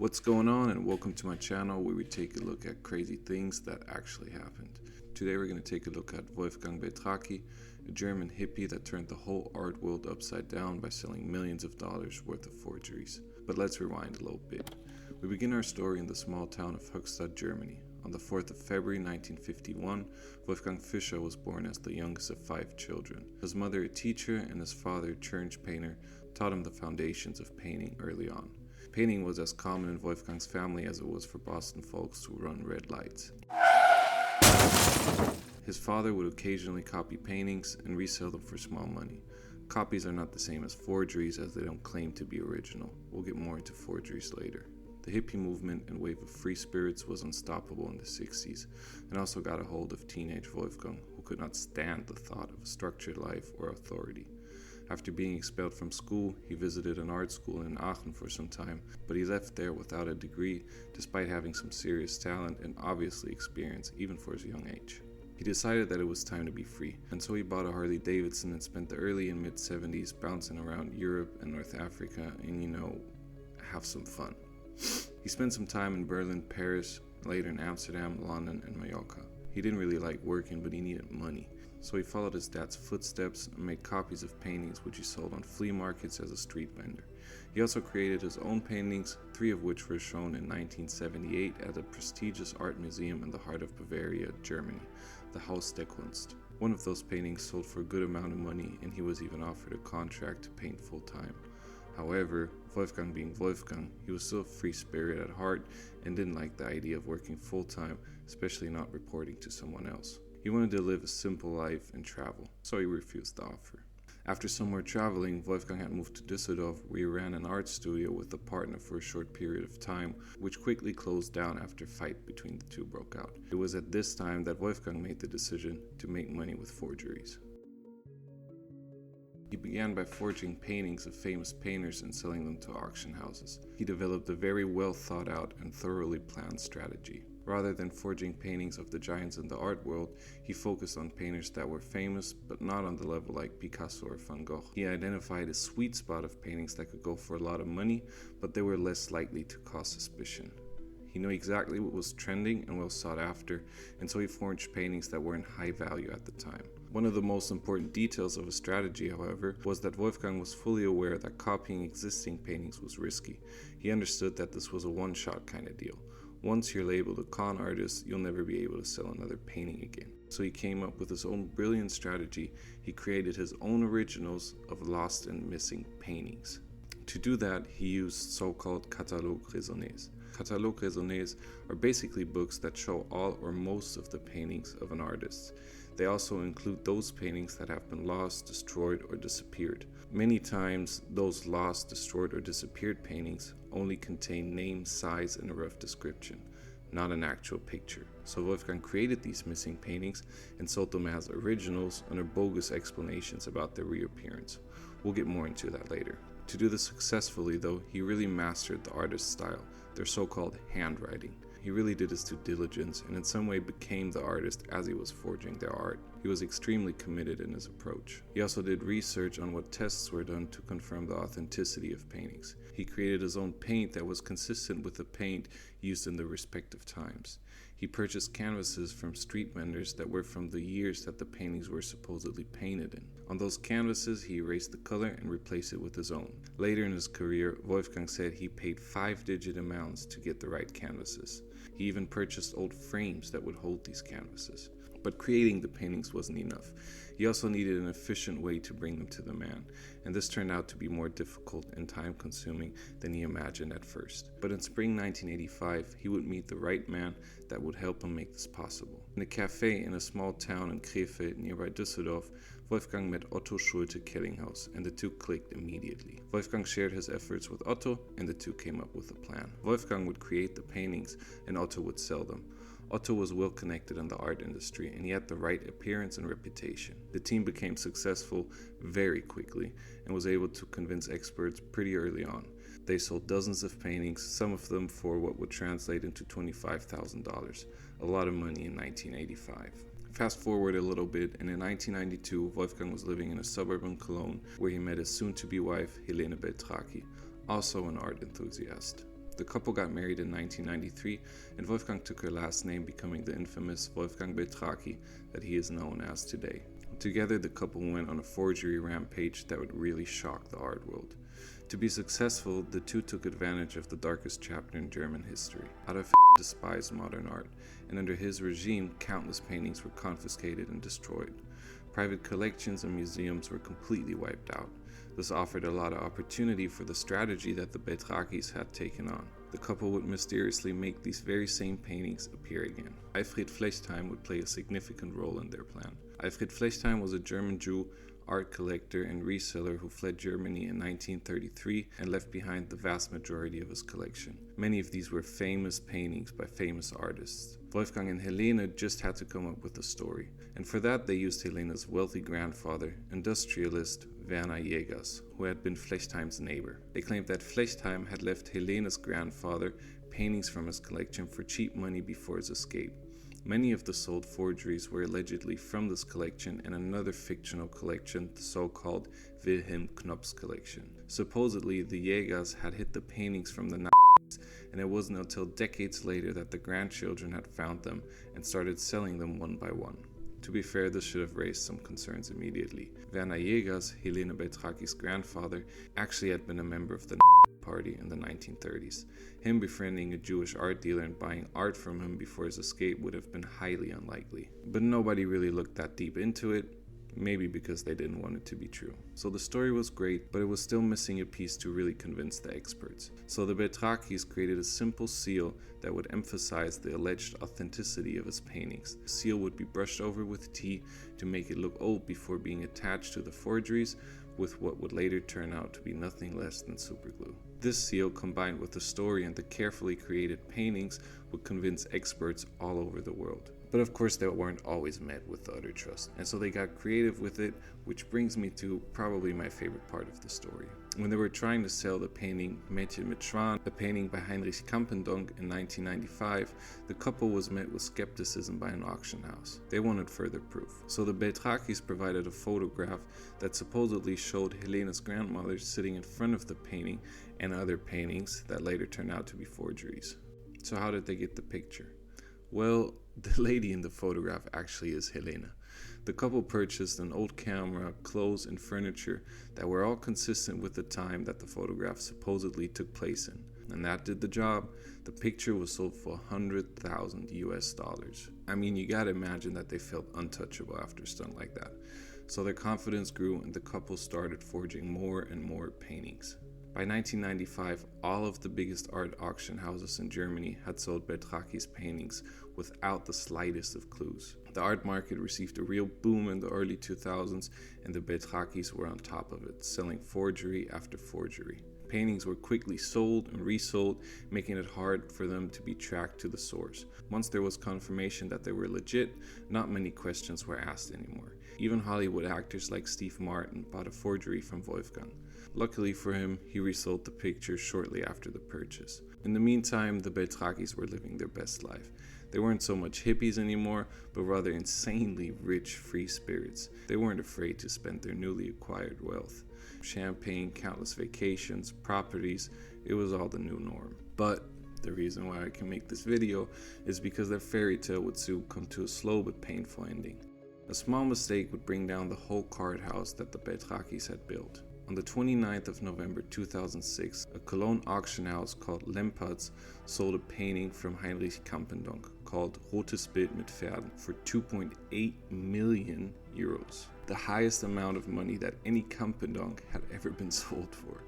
What's going on, and welcome to my channel where we take a look at crazy things that actually happened. Today we're going to take a look at Wolfgang Beltracchi, a German hippie that turned the whole art world upside down by selling millions of dollars worth of forgeries. But let's rewind a little bit. We begin our story in the small town of Höchstadt, Germany. On the 4th of February 1951, Wolfgang Fischer was born as the youngest of 5 children. His mother, a teacher, and his father, a church painter, taught him the foundations of painting early on. Painting was as common in Wolfgang's family as it was for Boston folks who run red lights. His father would occasionally copy paintings and resell them for small money. Copies are not the same as forgeries, as they don't claim to be original. We'll get more into forgeries later. The hippie movement and wave of free spirits was unstoppable in the 60s, and also got a hold of teenage Wolfgang, who could not stand the thought of a structured life or authority. After being expelled from school, he visited an art school in Aachen for some time, but he left there without a degree, despite having some serious talent and obviously experience, even for his young age. He decided that it was time to be free, and so he bought a Harley Davidson and spent the early and mid-70s bouncing around Europe and North Africa and, have some fun. He spent some time in Berlin, Paris, later in Amsterdam, London, and Mallorca. He didn't really like working, but he needed money. So he followed his dad's footsteps and made copies of paintings which he sold on flea markets as a street vendor. He also created his own paintings, 3 of which were shown in 1978 at a prestigious art museum in the heart of Bavaria, Germany, the Haus der Kunst. One of those paintings sold for a good amount of money, and he was even offered a contract to paint full-time. However, Wolfgang being Wolfgang, he was still a free spirit at heart and didn't like the idea of working full-time, especially not reporting to someone else. He wanted to live a simple life and travel, so he refused the offer. After some more traveling, Wolfgang had moved to Düsseldorf, where he ran an art studio with a partner for a short period of time, which quickly closed down after a fight between the two broke out. It was at this time that Wolfgang made the decision to make money with forgeries. He began by forging paintings of famous painters and selling them to auction houses. He developed a very well thought out and thoroughly planned strategy. Rather than forging paintings of the giants in the art world, he focused on painters that were famous, but not on the level like Picasso or Van Gogh. He identified a sweet spot of paintings that could go for a lot of money, but they were less likely to cause suspicion. He knew exactly what was trending and well sought after, and so he forged paintings that were in high value at the time. One of the most important details of his strategy, however, was that Wolfgang was fully aware that copying existing paintings was risky. He understood that this was a one-shot kind of deal. Once you're labeled a con artist, you'll never be able to sell another painting again. So he came up with his own brilliant strategy. He created his own originals of lost and missing paintings. To do that, he used so-called catalogue raisonnés. Catalogue raisonnés are basically books that show all or most of the paintings of an artist. They also include those paintings that have been lost, destroyed, or disappeared. Many times, those lost, destroyed, or disappeared paintings only contain name, size, and a rough description, not an actual picture. So Wolfgang created these missing paintings and sold them as originals under bogus explanations about their reappearance. We'll get more into that later. To do this successfully, though, he really mastered the artist's style, their so-called handwriting. He really did his due diligence and in some way became the artist as he was forging their art. He was extremely committed in his approach. He also did research on what tests were done to confirm the authenticity of paintings. He created his own paint that was consistent with the paint used in the respective times. He purchased canvases from street vendors that were from the years that the paintings were supposedly painted in. On those canvases, he erased the color and replaced it with his own. Later in his career, Wolfgang said he paid 5-digit amounts to get the right canvases. He even purchased old frames that would hold these canvases. But creating the paintings wasn't enough. He also needed an efficient way to bring them to the man, and this turned out to be more difficult and time-consuming than he imagined at first. But in spring 1985, he would meet the right man that would help him make this possible. In a cafe in a small town in Krefeld nearby Düsseldorf, Wolfgang met Otto Schulte-Kellinghaus, and the two clicked immediately. Wolfgang shared his efforts with Otto, and the two came up with a plan. Wolfgang would create the paintings, and Otto would sell them. Otto was well connected in the art industry, and he had the right appearance and reputation. The team became successful very quickly and was able to convince experts pretty early on. They sold dozens of paintings, some of them for what would translate into $25,000, a lot of money in 1985. Fast forward a little bit, and in 1992, Wolfgang was living in a suburb in Cologne where he met his soon-to-be wife, Helene Beltracchi, also an art enthusiast. The couple got married in 1993, and Wolfgang took her last name, becoming the infamous Wolfgang Beltracchi that he is known as today. Together, the couple went on a forgery rampage that would really shock the art world. To be successful, the two took advantage of the darkest chapter in German history. Adolf despised modern art, and under his regime, countless paintings were confiscated and destroyed. Private collections and museums were completely wiped out. This offered a lot of opportunity for the strategy that the Beltrachis had taken on. The couple would mysteriously make these very same paintings appear again. Alfred Flechtheim would play a significant role in their plan. Alfred Flechtheim was a German Jew, art collector and reseller who fled Germany in 1933 and left behind the vast majority of his collection. Many of these were famous paintings by famous artists. Wolfgang and Helene just had to come up with a story, and for that they used Helene's wealthy grandfather, industrialist Werner Jägers, who had been Flechtheim's neighbor. They claimed that Flechtheim had left Helene's grandfather paintings from his collection for cheap money before his escape. Many of the sold forgeries were allegedly from this collection and another fictional collection, the so-called Wilhelm Knopf's collection. Supposedly, the Jägers had hid the paintings from the Nazis, and it wasn't until decades later that the grandchildren had found them and started selling them one by one. To be fair, this should have raised some concerns immediately. Werner Jägers, Helene Beltracchi's grandfather, actually had been a member of the Party in the 1930s. Him befriending a Jewish art dealer and buying art from him before his escape would have been highly unlikely. But nobody really looked that deep into it, maybe because they didn't want it to be true. So the story was great, but it was still missing a piece to really convince the experts. So the Beltrachis created a simple seal that would emphasize the alleged authenticity of his paintings. The seal would be brushed over with tea to make it look old before being attached to the forgeries with what would later turn out to be nothing less than superglue. This seal, combined with the story and the carefully created paintings, would convince experts all over the world. But of course, they weren't always met with the utter trust, and so they got creative with it, which brings me to probably my favorite part of the story. When they were trying to sell the painting Mädchen mit Schwan, a painting by Heinrich Campendonk in 1995, the couple was met with skepticism by an auction house. They wanted further proof. So the Beltrachis provided a photograph that supposedly showed Helene's grandmother sitting in front of the painting and other paintings that later turned out to be forgeries. So how did they get the picture? Well, the lady in the photograph actually is Helene. The couple purchased an old camera, clothes, and furniture that were all consistent with the time that the photograph supposedly took place in. And that did the job. The picture was sold for $100,000 US. I mean, you gotta imagine that they felt untouchable after a stunt like that. So their confidence grew and the couple started forging more and more paintings. By 1995, all of the biggest art auction houses in Germany had sold Beltracchi's paintings without the slightest of clues. The art market received a real boom in the early 2000s, and the Beltrachis were on top of it, selling forgery after forgery. Paintings were quickly sold and resold, making it hard for them to be tracked to the source. Once there was confirmation that they were legit, not many questions were asked anymore. Even Hollywood actors like Steve Martin bought a forgery from Wolfgang. Luckily for him, he resold the picture shortly after the purchase. In the meantime, the Beltrachis were living their best life. They weren't so much hippies anymore, but rather insanely rich, free spirits. They weren't afraid to spend their newly acquired wealth. Champagne, countless vacations, properties, it was all the new norm. But the reason why I can make this video is because their fairy tale would soon come to a slow but painful ending. A small mistake would bring down the whole card house that the Beltrachis had built. On the 29th of November 2006, a Cologne auction house called Lempertz sold a painting from Heinrich Campendonk called Rotes Bild mit Pferden for 2.8 million euros, the highest amount of money that any Campendonk had ever been sold for.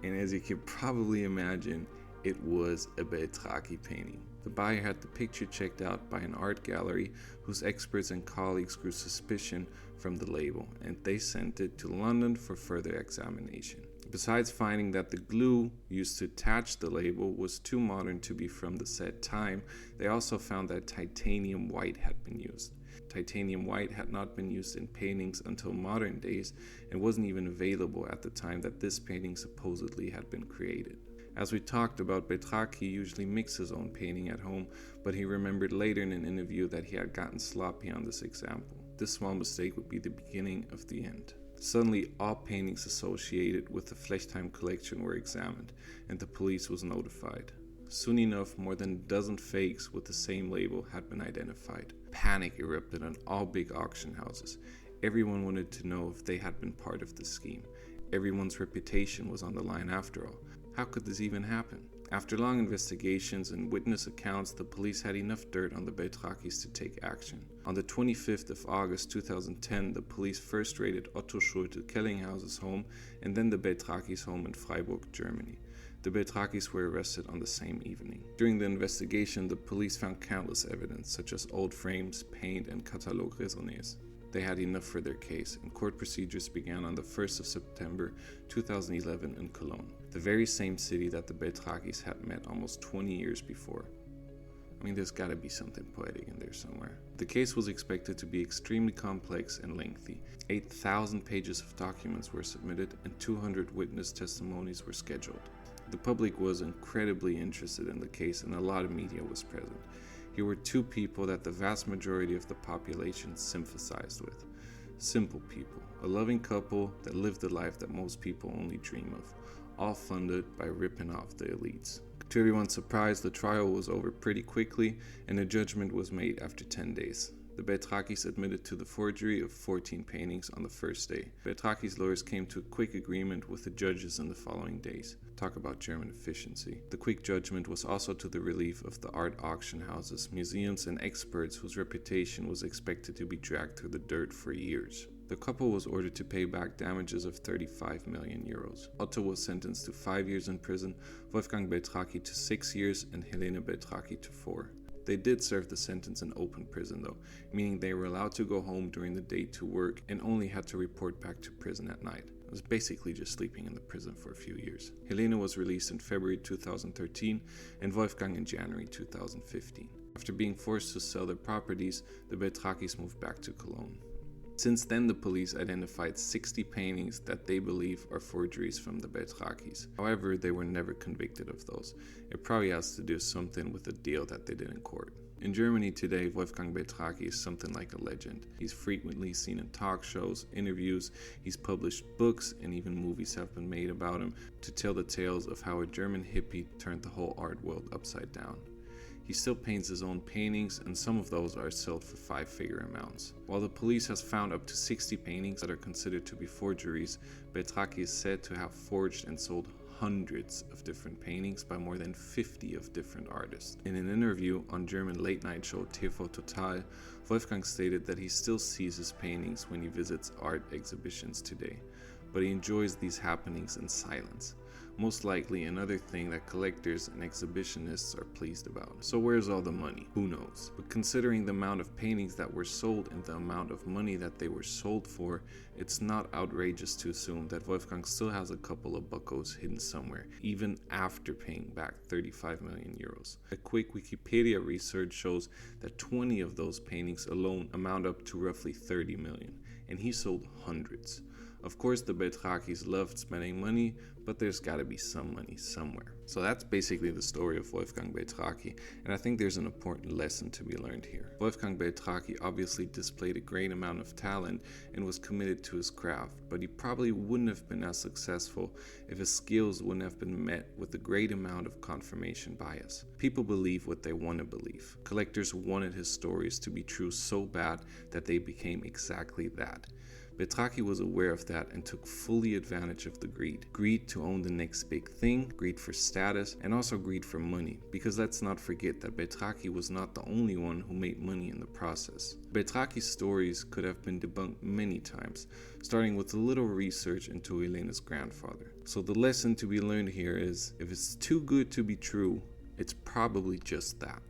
And as you can probably imagine, it was a Beltracchi painting. The buyer had the picture checked out by an art gallery whose experts and colleagues grew suspicion from the label, and they sent it to London for further examination. Besides finding that the glue used to attach the label was too modern to be from the said time, they also found that titanium white had been used. Titanium white had not been used in paintings until modern days and wasn't even available at the time that this painting supposedly had been created. As we talked about, Beltracchi usually mixed his own painting at home, but he remembered later in an interview that he had gotten sloppy on this example. This small mistake would be the beginning of the end. Suddenly, all paintings associated with the Flechtheim collection were examined, and the police was notified. Soon enough, more than a dozen fakes with the same label had been identified. Panic erupted on all big auction houses. Everyone wanted to know if they had been part of the scheme. Everyone's reputation was on the line after all. How could this even happen? After long investigations and witness accounts, the police had enough dirt on the Beltrachis to take action. On the 25th of August 2010, the police first raided Otto Schulte-Kellinghaus's home and then the Beltrachis' home in Freiburg, Germany. The Beltrachis were arrested on the same evening. During the investigation, the police found countless evidence, such as old frames, paint, and catalogue raisonnés. They had enough for their case, and court procedures began on the 1st of September 2011 in Cologne, the very same city that the Beltrachis had met almost 20 years before. I mean, there's gotta be something poetic in there somewhere. The case was expected to be extremely complex and lengthy. 8,000 pages of documents were submitted and 200 witness testimonies were scheduled. The public was incredibly interested in the case and a lot of media was present. Here were two people that the vast majority of the population sympathized with. Simple people, a loving couple that lived the life that most people only dream of, all funded by ripping off the elites. To everyone's surprise, the trial was over pretty quickly and a judgment was made after 10 days. The Beltrachis admitted to the forgery of 14 paintings on the first day. Beltrachis' lawyers came to a quick agreement with the judges in the following days. Talk about German efficiency. The quick judgment was also to the relief of the art auction houses, museums, and experts whose reputation was expected to be dragged through the dirt for years. The couple was ordered to pay back damages of 35 million euros. Otto was sentenced to 5 years in prison, Wolfgang Beltracchi to 6 years, and Helene Beltracchi to 4. They did serve the sentence in open prison though, meaning they were allowed to go home during the day to work and only had to report back to prison at night. It was basically just sleeping in the prison for a few years. Helene was released in February 2013 and Wolfgang in January 2015. After being forced to sell their properties, the Beltrachis moved back to Cologne. Since then, the police identified 60 paintings that they believe are forgeries from the Beltrachis. However, they were never convicted of those. It probably has to do something with the deal that they did in court. In Germany today, Wolfgang Beltracchi is something like a legend. He's frequently seen in talk shows, interviews, he's published books, and even movies have been made about him to tell the tales of how a German hippie turned the whole art world upside down. He still paints his own paintings, and some of those are sold for 5-figure amounts. While the police has found up to 60 paintings that are considered to be forgeries, Beltracchi is said to have forged and sold hundreds of different paintings by more than 50 of different artists. In an interview on German late-night show TV Total, Wolfgang stated that he still sees his paintings when he visits art exhibitions today, but he enjoys these happenings in silence. Most likely another thing that collectors and exhibitionists are pleased about. So where's all the money? Who knows? But considering the amount of paintings that were sold and the amount of money that they were sold for, it's not outrageous to assume that Wolfgang still has a couple of buckos hidden somewhere, even after paying back 35 million euros. A quick Wikipedia research shows that 20 of those paintings alone amount up to roughly 30 million, and he sold hundreds. Of course, the Beltrachis loved spending money, but there's gotta be some money somewhere. So that's basically the story of Wolfgang Beltracchi, and I think there's an important lesson to be learned here. Wolfgang Beltracchi obviously displayed a great amount of talent and was committed to his craft, but he probably wouldn't have been as successful if his skills wouldn't have been met with a great amount of confirmation bias. People believe what they want to believe. Collectors wanted his stories to be true so bad that they became exactly that. Beltracchi was aware of that and took fully advantage of the greed. Greed to own the next big thing, greed for status, and also greed for money. Because let's not forget that Beltracchi was not the only one who made money in the process. Beltracchi's stories could have been debunked many times, starting with a little research into Helene's grandfather. So the lesson to be learned here is, if it's too good to be true, it's probably just that.